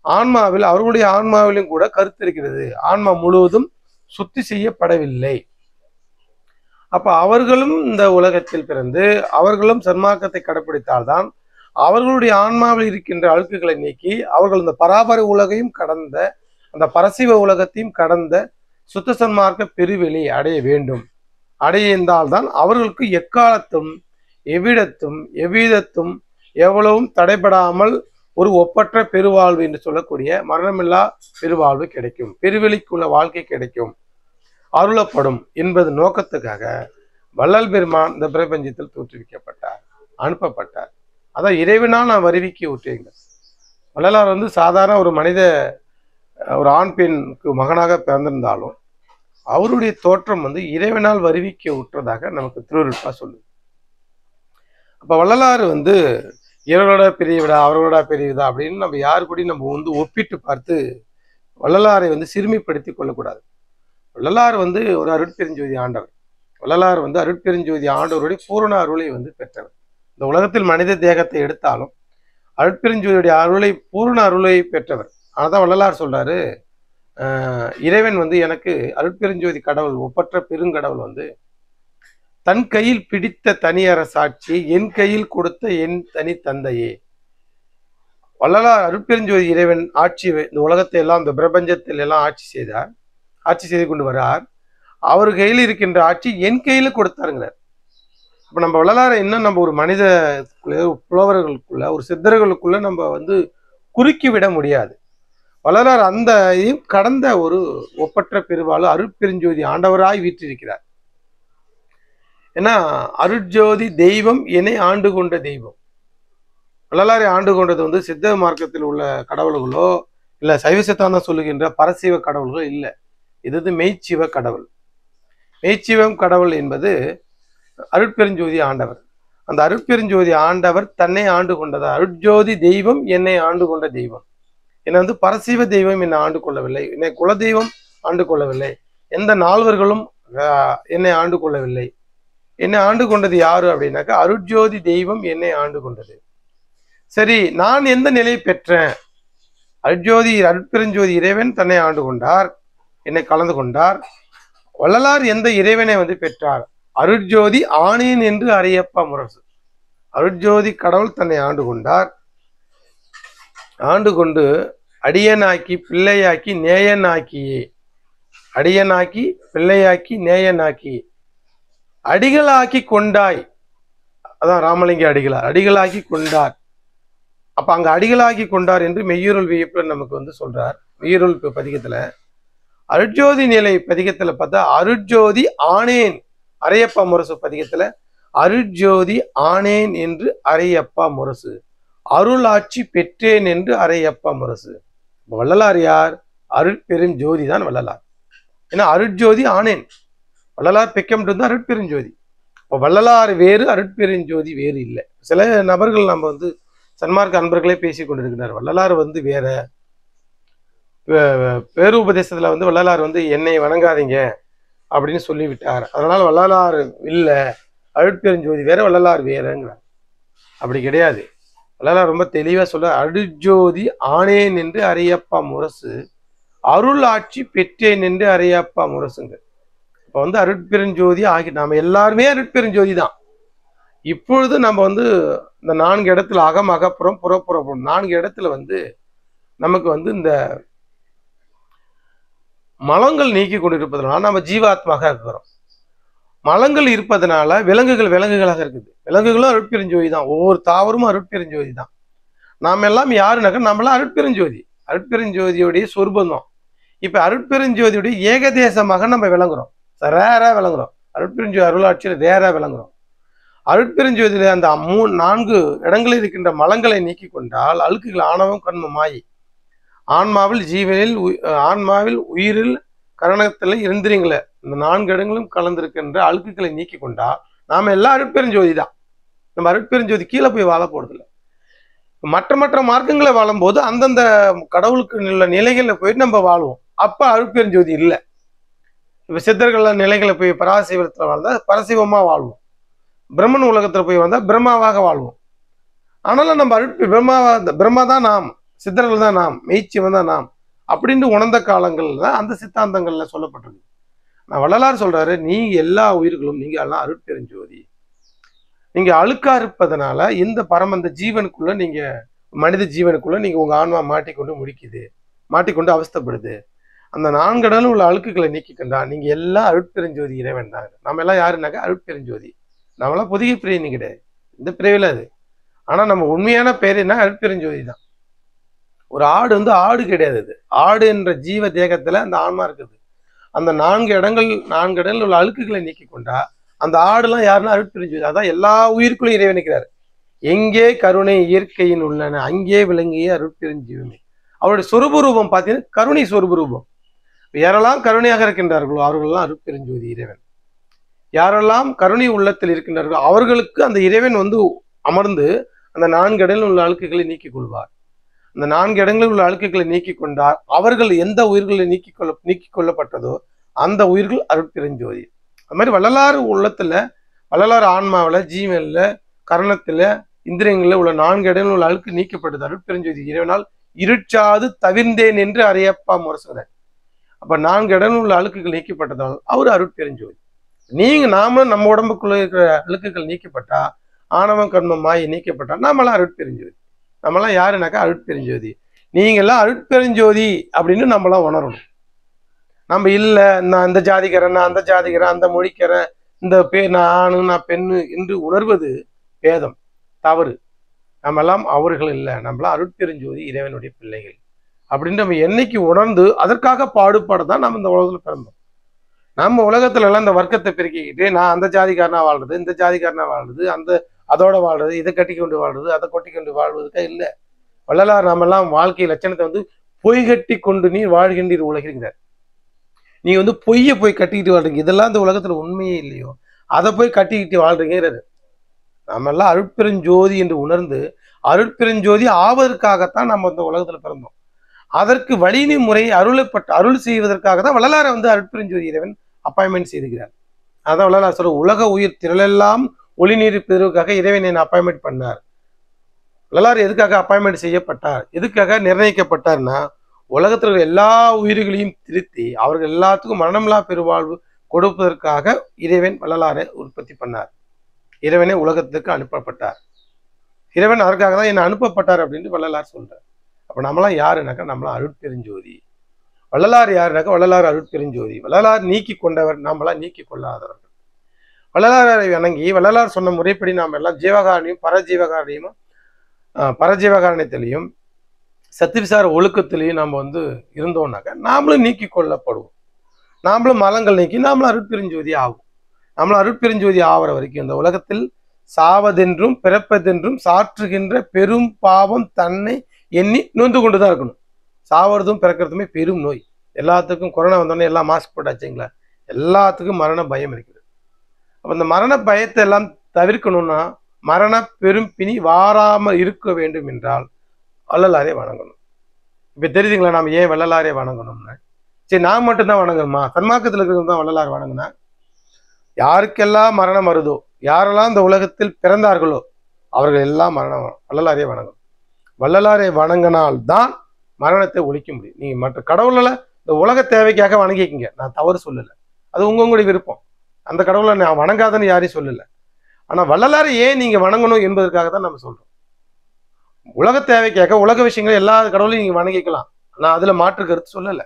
[SPEAKER 1] ஆன்மாவில், அவர்களுடைய ஆன்மாவிலும் கூட கருத்து இருக்கிறது. ஆன்மா முழுவதும் சுத்தி செய்யப்படவில்லை. அப்ப அவர்களும் இந்த உலகத்தில் பிறந்து அவர்களும் சன்மார்க்கத்தை கடைப்பிடித்தால்தான் அவர்களுடைய ஆன்மாவில் இருக்கின்ற அழுக்குகளை நீக்கி அவர்கள் இந்த பராபர உலகையும் கடந்த, அந்த பரசிவ உலகத்தையும் கடந்த சுத்த சன்மார்க்க பெருவெளி அடைய வேண்டும். அடைந்தால்தான் அவர்களுக்கு எக்காலத்தும் எவ்விடத்தும் எவ்விதத்தும் எவ்வளவும் தடைபடாமல் ஒரு ஒப்பற்ற பெருவாழ்வு என்று சொல்லக்கூடிய மரணமில்லா பெருவாழ்வு கிடைக்கும், பெருவெளிக்குள்ள வாழ்க்கை கிடைக்கும், அருளப்படும் என்பது நோக்கத்துக்காக வள்ளல் பெருமான் இந்த பிரபஞ்சத்தில் தோற்றுவிக்கப்பட்டார், அனுப்பப்பட்டார். அதான் இறைவனால் நான் வருவிக்க விட்டேங்க. வள்ளலார் சாதாரண ஒரு மனித, ஒரு ஆண் பெண்ணுக்கு மகனாக பிறந்திருந்தாலும் அவருடைய தோற்றம் இறைவனால் வருவிக்க விட்டதாக நமக்கு திருவருட்பா சொல்லுது. அப்ப வள்ளலார் இவர்களோட பெரியவிடா அவர்களோட பெரியவிடா அப்படின்னு நம்ம யாரு கூட நம்ம ஒப்பிட்டு பார்த்து வள்ளலாரை சிறுமிப்படுத்தி கொள்ளக்கூடாது. வள்ளலார் ஒரு அருட்பெருஞ்சோதி ஆண்டவர். வள்ளலார் அருட்பெருஞ்சோதி ஆண்டவருடைய பூரண அருளை பெற்றவர். இந்த உலகத்தில் மனித தேகத்தை எடுத்தாலும் அருட்பெருஞ்சோதியுடைய அருளை, பூரண அருளை பெற்றவர். ஆனாதான் வள்ளலார் சொல்றாரு, இறைவன் எனக்கு அருட்பெருஞ்சோதி கடவுள், ஒப்பற்ற பெருங்கடவுள் தன் கையில் பிடித்த தனியர சாட்சி என் கையில் கொடுத்த என் தனி தந்தையே. வள்ளலார் அருட்பெருஞ்சோதி இறைவன் ஆட்சி, இந்த உலகத்தை எல்லாம், இந்த பிரபஞ்சத்தில் எல்லாம் ஆட்சி செய்தார், ஆட்சி செய்து கொண்டு வரார். அவர் கையில் இருக்கின்ற ஆட்சி என் கையில கொடுத்தாருங்கிறார். அப்ப நம்ம வள்ளலாரை இன்னும் நம்ம ஒரு மனித புலவர்களுக்குள்ள, ஒரு சித்தர்களுக்குள்ள நம்ம குறுக்கி விட முடியாது. வள்ளலார் அந்த கடந்த ஒரு ஒப்பற்ற பெருவாழ்வு அருட்பெருஞ்சோதி ஆண்டவராய் வீற்றிருக்கிறார். ஏன்னா அருட்ஜோதி தெய்வம் என்னை ஆண்டு கொண்ட தெய்வம். வள்ளலாரை ஆண்டு கொண்டது சித்த மார்க்கத்தில் உள்ள கடவுள்களோ இல்ல சைவ சித்தாந்தம் சொல்லுகின்ற பரசிவ கடவுள்களோ இல்லை. இது மெய்ச்சிவ கடவுள். மெய்ச்சிவம் கடவுள் என்பது அருட்பெருஞ்சோதி ஆண்டவர். அந்த அருட்பெருஞ்சோதி ஆண்டவர் தன்னை ஆண்டு கொண்டதா, அருட்ஜோதி தெய்வம் என்னை ஆண்டு கொண்ட தெய்வம். என்னை பரசிவ தெய்வம் என்னை ஆண்டு கொள்ளவில்லை, என்னை குலதெய்வம் ஆண்டு கொள்ளவில்லை, எந்த நால்வர்களும் என்னை ஆண்டு கொள்ளவில்லை. என்னை ஆண்டு கொண்டது யாரு அப்படின்னாக்கா அருட்ஜோதி தெய்வம் என்னை ஆண்டு கொண்டது. சரி, நான் எந்த நிலையை பெற்றேன்? அருட்பெருஞ்சோதி இறைவன் தன்னை ஆண்டு கொண்டார், என்னை கலந்து கொண்டார். வள்ளலார் எந்த இறைவனை பெற்றார்? அருட்ஜோதி ஆனேன் என்று அறையப்பா முரசு. அருட்ஜோதி கடவுள் தன்னை ஆண்டு கொண்டார். ஆண்டு கொண்டு அடியனாக்கி பிள்ளையாக்கி நேயனாக்கியே, அடியனாக்கி பிள்ளையாக்கி நேயனாக்கி அடிகளாக்கி கொண்டாய். அதான் ராமலிங்க அடிகளார் அடிகளாக்கி கொண்டார். அப்ப அங்க அடிகளாக்கி கொண்டார் என்று மெய்யுருள் வியப்புல நமக்கு சொல்றார். மெய்யுருள் பதிகத்துல அருட்ஜோதி நிலை பதிகத்துல பார்த்தா அருட்ஜோதி ஆனேன், அரையப்பா முரசு பதிகத்துல அருட்ஜோதி ஆனேன் என்று அரையப்பா முரசு, அருளாட்சி பெற்றேன் என்று அரையப்பா முரசு. வள்ளலார் யார்? அருட்பெருஞ்சோதி தான் வள்ளலார். ஏன்னா அருட்ஜோதி ஆனேன், வள்ளலார் பெக்கம்ட்டு அருட்பெருஞ்சோதி. இப்போ வள்ளலார் வேறு, அருட்பெருஞ்சோதி வேறு இல்லை. சில நபர்கள் நம்ம சன்மார்க்க அன்பர்களே பேசி கொண்டிருக்கிறார். வள்ளலார் வேற பேருபதேசத்துல வள்ளலார் என்னை வணங்காதீங்க அப்படின்னு சொல்லிவிட்டார், அதனால வள்ளலார் இல்லை, அருட்பெருஞ்சோதி வேற வள்ளலார் வேறங்கிறார். அப்படி கிடையாது. வள்ளலார் ரொம்ப தெளிவா சொல்ல, அருட்ஜோதி ஆனேன் என்று அரையப்பா முரசு, அருள் ஆட்சி பெற்றேன் என்று அரையப்பா முரசுங்க. இப்போ அருட்பெருஞ்சோதி ஆகி நாம எல்லாருமே அருட்பெருஞ்சோதி தான். இப்பொழுது நம்ம இந்த 4 இடத்துல அகம், அகப்புறம், புறப்புறம் 4 இடத்துல நமக்கு இந்த மலங்கள் நீக்கி கொண்டிருப்பதனால நம்ம ஜீவாத்மாக இருக்கிறோம். மலங்கள் இருப்பதனால விலங்குகளாக இருக்குது. விலங்குகளும் அருட்பெருஞ்சோதி தான், ஒவ்வொரு தாவரமும் அருட்பெருஞ்சோதி தான். நாம் எல்லாம் யாருனாக்க நம்மளாம் அருட்பெருஞ்சோதி, அருட்பெருஞ்சோதியுடைய சொரூபம். இப்ப அருட்பெருஞ்சோதியுடைய ஏகதேசமாக நம்ம விளங்குறோம், ரேரா விளங்குறோம். அருட்பெருஞ்சோதி அருளாட்சியில் ரேரா விளங்குறோம். அருட்பெருஞ்சோதியில அந்த 4 இடங்களில் இருக்கின்ற மலங்களை நீக்கி கொண்டால் அழுக்குகள் ஆணவம் கண்மமாயி ஆன்மாவில் உயிரில் கரணத்துல இந்திரியங்கள இந்த 4 இடங்களும் கலந்திருக்கின்ற அழுக்குகளை நீக்கி கொண்டா நாம எல்லாம் அருட்பெருஞ்சோதி தான். நம்ம அருட்பெருஞ்சோதி கீழே போய் வாழ போறது இல்லை. மற்ற மார்க்கங்களை வாழும்போது அந்தந்த கடவுளுக்கு உள்ள நிலைகள்ல போயிட்டு நம்ம வாழ்வோம். அப்ப அருட்பெருஞ்சோதி இல்லை. இப்ப சித்தர்கள் நிலைகளை போய் பராசிவத்துல வாழ்ந்தா பரசிவமா வாழ்வோம். பிரம்மன் உலகத்துல போய் வந்தா பிரம்மாவாக வாழ்வோம். ஆனாலும் நம்ம பிரம்மா தான் நாம், சித்தர்கள் தான் நாம், மெய்ச்சிவன் தான் நாம் அப்படின்னு உணர்ந்த காலங்கள்ல அந்த சித்தாந்தங்கள்ல சொல்லப்பட்டிருக்கு. நான் வள்ளலார் சொல்றாரு, நீங்க எல்லா உயிர்களும் நீங்க எல்லாம் அருட்பெருஞ்சோதி. நீங்க அழுக்கா இருப்பதனால இந்த பரமந்த ஜீவனுக்குள்ள நீங்க மனித ஜீவனுக்குள்ள நீங்க உங்க ஆன்மா மாட்டிக்கொண்டு அவஸ்தப்படுது. அந்த 4 இடங்களும் உள்ள அழுக்குகளை நீக்கிக்கண்டா நீங்க எல்லாம் அருட்பெருஞ்சோதி இறைவன் தான். நம்ம எல்லாம் யாருனாக்கா அருட்பெருஞ்சோதி. நம்மளாம் பொதுகை பிரிவினை கிடையாது, இந்த பிரிவில் அது. ஆனா நம்ம உண்மையான பேர் என்ன? அருட்பெருஞ்சோதி தான். ஒரு ஆடு ஆடு கிடையாது. அது ஆடு என்ற ஜீவ தேகத்துல அந்த ஆன்மா இருக்குது. அந்த 4 இடங்கள் உள்ள அழுக்குகளை நீக்கி கொண்டா அந்த ஆடுலாம் யாருன்னா அருட்பெருஞ்சோதி. அதான் எல்லா உயிருக்குள்ளும் இறைவன் இருக்கிறார். எங்கே கருணை இயற்கையின் உள்ளன அங்கே விளங்கிய அருட்பெருஞ்சீவமே. அவருடைய சொரூப ரூபம் பார்த்தீங்கன்னா கருணை சொரூப ரூபம். யாரெல்லாம் கருணையாக இருக்கின்றார்களோ அவர்களெல்லாம் அருட்பெருஞ்சோதி இறைவன். யாரெல்லாம் கருணை உள்ளத்தில் இருக்கின்றார்களோ அவர்களுக்கு அந்த இறைவன் அமர்ந்து அந்த 4 இடங்களில் உள்ள அழுக்குகளை நீக்கிக் கொள்வார். அந்த 4 இடங்களில் உள்ள அழுக்குகளை நீக்கி கொண்டார். அவர்கள் எந்த உயிர்களை நீக்கிக் கொள்ளப்பட்டதோ அந்த உயிர்கள் அருட்பெருஞ்சோதி. அது மாதிரி வள்ளலார் உள்ளத்துல, வள்ளலார் ஆன்மாவில, ஜீவன்ல, கரணத்துல, இந்திரியங்கள்ல உள்ள 4 இடங்களில் உள்ள அழுக்கு நீக்கப்பட்டது அருட்பெருஞ்சோதி இறைவனால் இருட்சாது தவிர்ந்தேன் என்று அறையப்பா முரசுகிறார். அப்ப 4 இடங்களில் உள்ள அழுக்குகள் நீக்கப்பட்டதால் அவர் அருட்பெருஞ்சோதி. நாமளும் நம்ம உடம்புக்குள்ள இருக்கிற அழுக்குகள் நீக்கப்பட்டா, ஆணவம் கர்மமாய் நீக்கப்பட்டா நாமெல்லாம் அருட்பெருஞ்சோதி. நம்மளாம் யாருனாக்கா அருட்பெருஞ்சோதி. நீங்க எல்லாம் அருட்பெருஞ்சோதி அப்படின்னு நம்மளாம் உணரணும். நம்ம இல்ல நான் இந்த ஜாதிக்காரன், நான் அந்த ஜாதிக்காரன், அந்த மொழிக்கிறேன், இந்த பேர் நான் ஆணு நான் பெண்ணு என்று உணர்வது பேதம், தவறு. நம்மெல்லாம் அவர்கள் இல்லை, நம்மளாம் அருட்பெருஞ்சோதி இறைவனுடைய பிள்ளைகள் அப்படின்னு நம்ம என்னைக்கு உணர்ந்து அதற்காக பாடுபாடுதான் நம்ம இந்த உலகத்துல பிறந்தோம். நம்ம உலகத்துல எல்லாம் இந்த வர்க்கத்தை பெருக்கிக்கிட்டு நான் அந்த ஜாதிக்காரனா வாழ்றது, இந்த ஜாதிக்காரனா வாழ்றது, அதோட வாழ்றது, இதை கட்டி கொண்டு வாழ்றது, அதை கொட்டி கொண்டு வாழ்வதுக்கா இல்லை. வள்ளலார் நாமெல்லாம் வாழ்க்கை லட்சணத்தை பொய் கட்டி கொண்டு நீர் வாழ்கின்ற உலகிறார். நீ பொய்யை போய் கட்டிக்கிட்டு வாழ்றீங்க, இதெல்லாம் இந்த உலகத்துல உண்மையே இல்லையோ அதை போய் கட்டிக்கிட்டு வாழ்றீங்கிறாரு. நம்ம எல்லாம் அருட்பெருஞ்சோதி என்று உணர்ந்து அருட்பெருஞ்சோதி ஆவதற்காகத்தான் நம்ம இந்த உலகத்துல பிறந்தோம். அதற்கு வழிநி முறை அருள் செய்வதற்காக தான் வள்ளலாரை அருட்பெருஞ்சோதி இறைவன் அப்பாயின்மெண்ட் செய்துகிறார். அதான் வள்ளலார் சொல்ற, உலக உயிர் திரளெல்லாம் ஒளி நீர் பெறுவதற்காக இறைவன் என்ன அப்பாயின்மெண்ட் பண்ணார். வள்ளலார் எதுக்காக அப்பாயின்மெண்ட் செய்யப்பட்டார், எதுக்காக நிர்ணயிக்கப்பட்டார்னா, உலகத்தில் எல்லா உயிர்களையும் திருத்தி அவர்கள் எல்லாத்துக்கும் மரணமில்லா பெருவாழ்வு கொடுப்பதற்காக இறைவன் வள்ளலாரை உற்பத்தி பண்ணார். இறைவனே உலகத்துக்கு அனுப்பப்பட்டார். இறைவன் அதற்காக தான் என்ன அனுப்பப்பட்டார் அப்படின்னு வள்ளலார் சொல்றார். அப்ப நம்மளாம் யாருனாக்கா நம்மளாம் அருட்பெருஞ்சோதி. வள்ளலார் யாருனாக்கா வள்ளலார் அருட்பெருஞ்சோதி. வள்ளலார் நீக்கி கொண்டவர், நாமெல்லாம் நீக்கி கொள்ளாதவர்கள். வள்ளலாரை வணங்கி வள்ளலார் சொன்ன முறைப்படி நாம் எல்லாம் ஜீவகாரணியும் பரஜீவகாரணியத்திலையும் சத்திவிசார ஒழுக்கத்திலையும் நாம் இருந்தோம்னாக்கா நாமளும் நீக்கி கொள்ளப்படுவோம். நாமளும் மலங்கள் நீக்கி நாமளும் அருட்பெருஞ்சோதி ஆகும். நம்மளும் அருட்பெருஞ்சோதி ஆகிற வரைக்கும் இந்த உலகத்தில் சாவதென்றும் பிறப்பதென்றும் சாற்றுகின்ற பெரும் பாவம் தன்னை எண்ணி நொந்து கொண்டுதான் இருக்கணும். சாவறதும் பிறக்கிறதுமே பெரும் நோய். எல்லாத்துக்கும் கொரோனா வந்தோடனே எல்லாம் மாஸ்க் போட்டாச்சுங்களா, எல்லாத்துக்கும் மரண பயம் இருக்குது. அப்ப இந்த மரண பயத்தை எல்லாம் தவிர்க்கணும்னா, மரண பெரும் பிணி வாராமல் இருக்க வேண்டும் என்றால் வள்ளலாரே வணங்கணும். இப்ப தெரியுதுங்களா நாம் ஏன் வள்ளலாரே வணங்கணும்னா? சரி, நான் மட்டும்தான் வணங்கணுமா? சன்மார்க்கத்தில் இருக்கிறவங்க தான் வள்ளலார் வணங்கினா? யாருக்கெல்லாம் மரணம் வருதோ, யாரெல்லாம் இந்த உலகத்தில் பிறந்தார்களோ அவர்கள் எல்லாம் வள்ளலாரே வணங்கணும். வள்ளலாரை வணங்கினால்தான் மரணத்தை ஒழிக்க முடியும். நீங்க மற்ற கடவுளை இந்த உலக தேவைக்காக வணங்கிக்கிங்க, நான் தவறு சொல்லலை, அது உங்களுடைய விருப்பம். அந்த கடவுளை நான் வணங்காதன்னு யாரையும் சொல்லலை. ஆனா வள்ளலாரை ஏன் நீங்க வணங்கணும் என்பதற்காக தான் நம்ம சொல்றோம். உலக தேவைக்காக உலக விஷயங்களை எல்லா கடவுளையும் நீங்க வணங்கிக்கலாம், நான் அதுல மாற்று கருத்து சொல்லலை.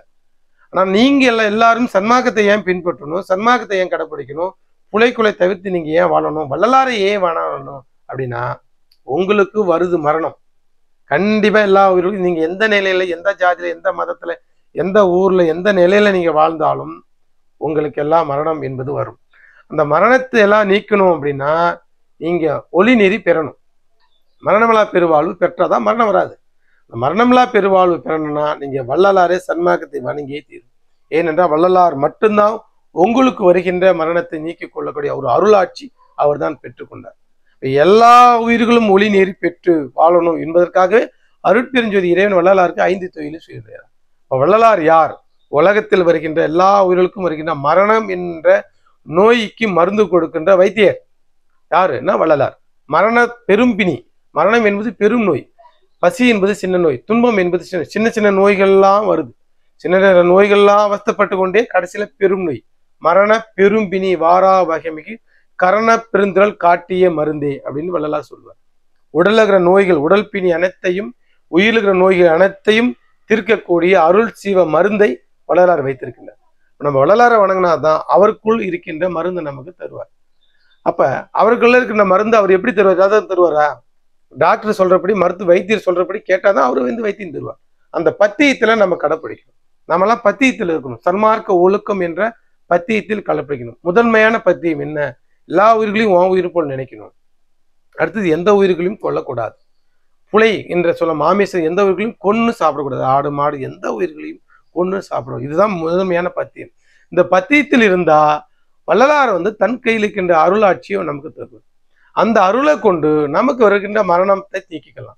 [SPEAKER 1] ஆனா நீங்க எல்லாரும் சன்மார்க்கத்தை ஏன் பின்பற்றணும், சன்மார்க்கத்தை ஏன் கடைப்பிடிக்கணும், புலைக்குலை தவிர்த்து நீங்க ஏன் வாழணும், வள்ளலாரை ஏன் வாழணும் அப்படின்னா, உங்களுக்கு வருது மரணம். கண்டிப்பா எல்லா உயிர்களும் நீங்க எந்த நிலையில, எந்த ஜாதியில, எந்த மதத்துல, எந்த ஊர்ல, எந்த நிலையில நீங்க வாழ்ந்தாலும் உங்களுக்கு எல்லாம் மரணம் என்பது வரும். அந்த மரணத்தை எல்லாம் நீக்கணும் அப்படின்னா நீங்க ஒளி நெறி பெறணும். மரணமில்லா பெருவாழ்வு பெற்றாதான் மரணம் வராது. மரணமில்லா பெருவாழ்வு பெறணும்னா நீங்க வள்ளலாரே சன்மார்க்கத்தை வணங்கியே தீரும். ஏனென்றால் வள்ளலார் மட்டும்தான் உங்களுக்கு வருகின்ற மரணத்தை நீக்கிக் கொள்ளக்கூடிய ஒரு அருளாட்சி அவர் தான் பெற்றுக்கொண்டார். எல்லா உயிர்களும் ஒளி நெறி பெற்று வாழணும் என்பதற்காக அருட்பெருஞ்சோதி இறைவன் வள்ளலாருக்கு 5 தொழிலும் செய்கிறார். வள்ளலார் யார்? உலகத்தில் வருகின்ற எல்லா உயிர்களுக்கும் வருகின்ற மரணம் என்ற நோய்க்கு மருந்து கொடுக்கின்ற வைத்தியர் யாருன்னா வள்ளலார். மரண பெரும்பிணி, மரணம் என்பது பெரும் நோய், பசி என்பது சின்ன நோய், துன்பம் என்பது சின்ன சின்ன நோய்கள்லாம் வருது. சின்ன நோய்கள்லாம் அவஸ்தப்பட்டு கொண்டே கடைசியில பெரும் நோய். மரண பெரும்பிணி வாரா வகைமிகு கரண பெருந்திரல் காட்டிய மருந்தே அப்படின்னு வள்ளலார் சொல்லுவார். உடலுகிற நோய்கள், உடல் பிணி அனைத்தையும், உயிருகிற நோய்கள் அனைத்தையும் தீர்க்கக்கூடிய அருள் சீவ மருந்தை வள்ளலார் வைத்திருக்கின்றார். நம்ம வள்ளலாரை வணங்கினாதான் அவருக்குள் இருக்கின்ற மருந்து நமக்கு தருவார். அப்ப அவருக்குள்ள இருக்கின்ற மருந்து அவர் எப்படி தருவார்? அதான் தருவாரா? டாக்டர் சொல்றபடி, வைத்தியர் சொல்றபடி கேட்டாதான் அவரு வைத்தியம் தருவார். அந்த பத்தியத்துல நம்ம கடைப்பிடிக்கணும். நம்மலாம் பத்தியத்தில் இருக்கணும். சன்மார்க்க ஒழுக்கம் என்ற பத்தியத்தில் கடைப்பிடிக்கணும். முதன்மையான பத்தியம் என்ன? எல்லா உயிர்களையும் உன் உயிர் போல் நினைக்கணும். அடுத்தது எந்த உயிர்களையும் கொல்லக்கூடாது. புலை என்ற சொல்ல மாமிசம் எந்த உயிர்களையும் கொன்னு சாப்பிடக்கூடாது. ஆடு மாடு எந்த உயிர்களையும் கொன்னு சாப்பிடும். இதுதான் முதன்மையான பத்தியம். இந்த பத்தியத்தில் இருந்தா வள்ளலார் தன் கையில் இருக்கின்ற அருளாட்சியை நமக்கு தருவது. அந்த அருளை கொண்டு நமக்கு வருகின்ற மரணத்தை நீக்கிக்கலாம்.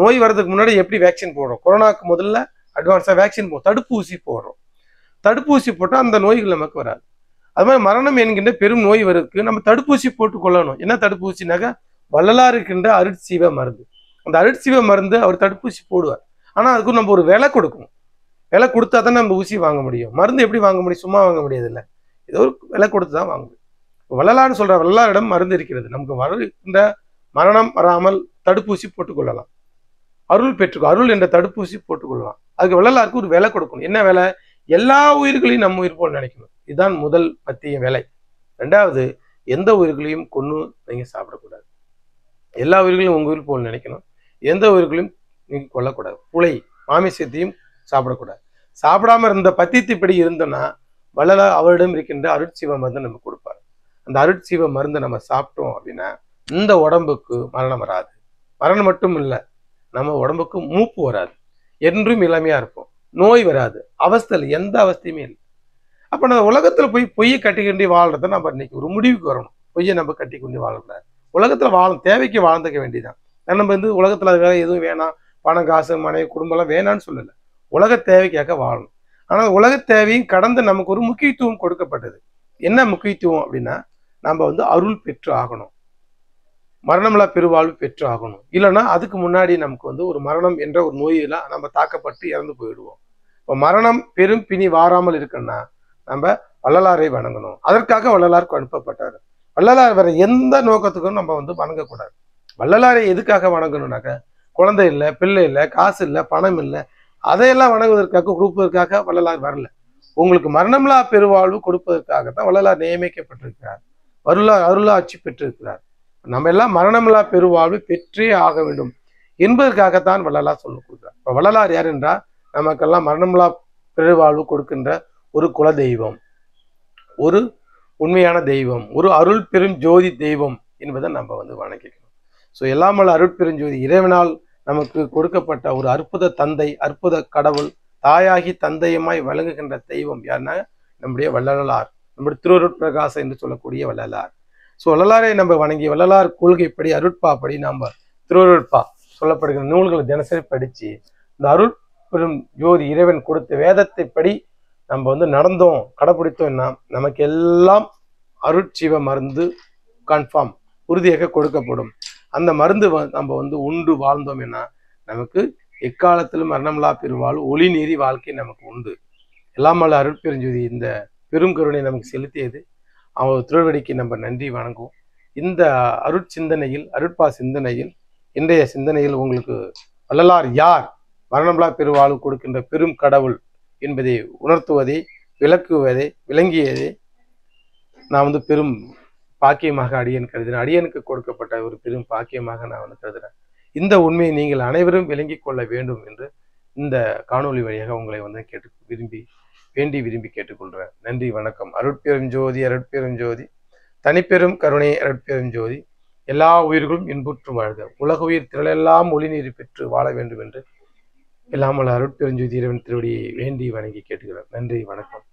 [SPEAKER 1] நோய் வர்றதுக்கு முன்னாடி எப்படி வேக்சின் போடுறோம்? கொரோனாக்கு முதல்ல அட்வான்ஸா வேக்சின் தடுப்பூசி போடுறோம். தடுப்பூசி போட்டால் அந்த நோய்கள் நமக்கு வராது. அது மாதிரி மரணம் என்கின்ற பெரும் நோய் வருவதற்கு நம்ம தடுப்பூசி போட்டு கொள்ளணும். என்ன தடுப்பூசினாக்கா வள்ளலார் இருக்கின்ற அருட்சீவ மருந்து. அந்த அருட்சீவ மருந்து அவர் தடுப்பூசி போடுவார். ஆனால் அதுக்கு நம்ம ஒரு விலை கொடுக்கணும். விலை கொடுத்தா தான் நம்ம ஊசி வாங்க முடியும். மருந்து எப்படி வாங்க முடியும்? சும்மா வாங்க முடியாது இல்லை, ஏதோ ஒரு விலை கொடுத்து தான் வாங்க முடியும். வள்ளலார்னு சொல்ற வள்ளலாரிடம் மருந்து இருக்கிறது. நமக்கு வருகின்ற மரணம் வராமல் தடுப்பூசி போட்டுக்கொள்ளலாம். அருள் பெற்றுக்கோ, அருள் என்ற தடுப்பூசி போட்டுக்கொள்ளலாம். அதுக்கு வள்ளலாருக்கு ஒரு விலை கொடுக்கணும். என்ன விலை? எல்லா உயிர்களையும் நம்ம உயிர் போல் நினைக்கணும். இதுதான் முதல் பத்திய வேலை. ரெண்டாவது, எந்த உயிர்களையும் கொன்னு நீங்க சாப்பிடக்கூடாது. எல்லா உயிர்களையும் உங்க உயிர் போல் நினைக்கணும். எந்த உயிர்களையும் நீங்க கொல்லக்கூடாது. புலை மாமிசத்தையும் சாப்பிடக்கூடாது. சாப்பிடாம இருந்த பத்தியத்தைப்படி இருந்தோன்னா வள்ளலார் அவரிடம் இருக்கின்ற அருட்சீவ மருந்து நம்ம கொடுப்பாரு. அந்த அருட்சீவ மருந்தை நம்ம சாப்பிட்டோம் அப்படின்னா இந்த உடம்புக்கு மரணம் வராது. மரணம் மட்டும் இல்லை, நம்ம உடம்புக்கு மூப்பு வராது, என்றும் இளமையா இருப்போம், நோய் வராது, அவஸ்தையில் எந்த அவஸ்தையுமே இல்லை. அப்போ நம்ம உலகத்துல போய் பொய்யை கட்டிக்கொண்டு வாழ்றத நம்ம இன்னைக்கு ஒரு முடிவுக்கு வரணும். பொய்யை நம்ம கட்டி கொண்டு வாழக்கூடாது. உலகத்துல வாழும் தேவைக்கு வாழ்ந்துக்க வேண்டியதான். நம்ம உலகத்துல வேலை எதுவும் வேணாம், பணம் காசு மனைவி குடும்பம்லாம் வேணான்னு சொல்லலை. உலக தேவைக்காக வாழணும். ஆனால் உலக தேவையும் கடந்து நமக்கு ஒரு முக்கியத்துவம் கொடுக்கப்பட்டது. என்ன முக்கியத்துவம் அப்படின்னா நம்ம அருள் பெற்று ஆகணும், மரணமில்லா பெருவாழ்வு பெற்று ஆகணும். இல்லைன்னா அதுக்கு முன்னாடி நமக்கு ஒரு மரணம் என்ற ஒரு நோயெல்லாம் நம்ம தாக்கப்பட்டு இறந்து போயிடுவோம். இப்போ மரணம் பெரும் பிணி வாராமல் இருக்குன்னா நம்ம வள்ளலாரை வணங்கணும். அதற்காக வள்ளலாருக்கு அனுப்பப்பட்டார். வள்ளலார் வேற எந்த நோக்கத்துக்கும் நம்ம வணங்கக்கூடாது. வள்ளலாரை எதுக்காக வணங்கணும்னாக்க குழந்தை இல்லை, பிள்ளை இல்லை, காசு இல்லை, பணம் இல்லை, அதையெல்லாம் வணங்குவதற்காக கொடுப்பதற்காக வள்ளலார் வரல. உங்களுக்கு மரணமில்லா பெருவாழ்வு கொடுப்பதற்காகத்தான் வள்ளலார் நியமிக்கப்பட்டிருக்கிறார். அருளாட்சி பெற்றிருக்கிறார். நம்ம எல்லாம் மரணமில்லா பெருவாழ்வு பெற்றே ஆக வேண்டும் என்பதற்காகத்தான் வள்ளலார் சொல்ல கொடுக்கிறார். இப்போ வள்ளலார் யார் என்றால் நமக்கெல்லாம் மரணமில்லா பெருவாழ்வு கொடுக்கின்ற ஒரு குல தெய்வம், ஒரு உண்மையான தெய்வம், ஒரு அருள் பெரும் ஜோதி தெய்வம் என்பதை நம்ம வணங்கிக்கணும். ஸோ எல்லாமல் அருள் பெருஞ்சோதி இறைவனால் நமக்கு கொடுக்கப்பட்ட ஒரு அற்புத தந்தை, அற்புத கடவுள், தாயாகி தந்தையமாய் வழங்குகின்ற தெய்வம் யாருன்னா நம்முடைய வள்ளலார், நம்முடைய திருவருட்பிரகாசம் என்று சொல்லக்கூடிய வள்ளலார். ஸோ வள்ளலாரை நம்ம வணங்கி வள்ளலார் கொள்கைப்படி அருட்பாப்படி நம்ம திருவருட்பா சொல்லப்படுகிற நூல்களை தினசரி படித்து இந்த அருள் பெரும் ஜோதி இறைவன் கொடுத்த வேதத்தை படி நம்ம நடந்தோம், கடைப்பிடித்தோம்னா நமக்கு எல்லாம் அருட்சிவ மருந்து கன்ஃபார்ம் உறுதியாக கொடுக்கப்படும். அந்த மருந்து நம்ம உண்டு வாழ்ந்தோம்னா நமக்கு எக்காலத்திலும் மரணமில்லா பெருவாழ்வு ஒளி நீரி வாழ்க்கை நமக்கு உண்டு. எல்லாமல்ல அருட்பெருஞ்சோதி இந்த பெரும் கருணை நமக்கு செலுத்தியது. அவர் திருவடிக்கு நம்ம நன்றி வணங்குவோம். இந்த அருட்சிந்தனையில், அருட்பா சிந்தனையில், இன்றைய சிந்தனையில் உங்களுக்கு வள்ளலார் யார், மரணமில்லா பெருவாழ்வு கொடுக்கின்ற பெரும் கடவுள் என்பதை உணர்த்துவதை, விளக்குவதை, விளங்கியதை நான் பெரும் பாக்கியமாக அடியேன் கருதினேன். அடியனுக்கு கொடுக்கப்பட்ட ஒரு பெரும் பாக்கியமாக நான் கருதுகிறேன். இந்த உண்மையை நீங்கள் அனைவரும் விளங்கிக் கொள்ள வேண்டும் என்று இந்த காணொலி வழியாக உங்களை வேண்டி விரும்பி கேட்டுக்கொள்கிறேன். நன்றி, வணக்கம். அருட்பெருஞ்சோதி, அருட்பெருஞ்சோதி. தனிப்பெரும் கருணை அருட்பெரும் ஜோதி எல்லா உயிர்களும் இன்புற்று வாழ்க. உலக உயிர் திரளெல்லாம் ஒளி நீர் பெற்று வாழ வேண்டும் என்று எல்லாம் வல்ல அருட்பெருஞ்சோதி இறைவன் திருவடியை வேண்டி வணங்கி கேட்டுக்கிறேன். நன்றி, வணக்கம்.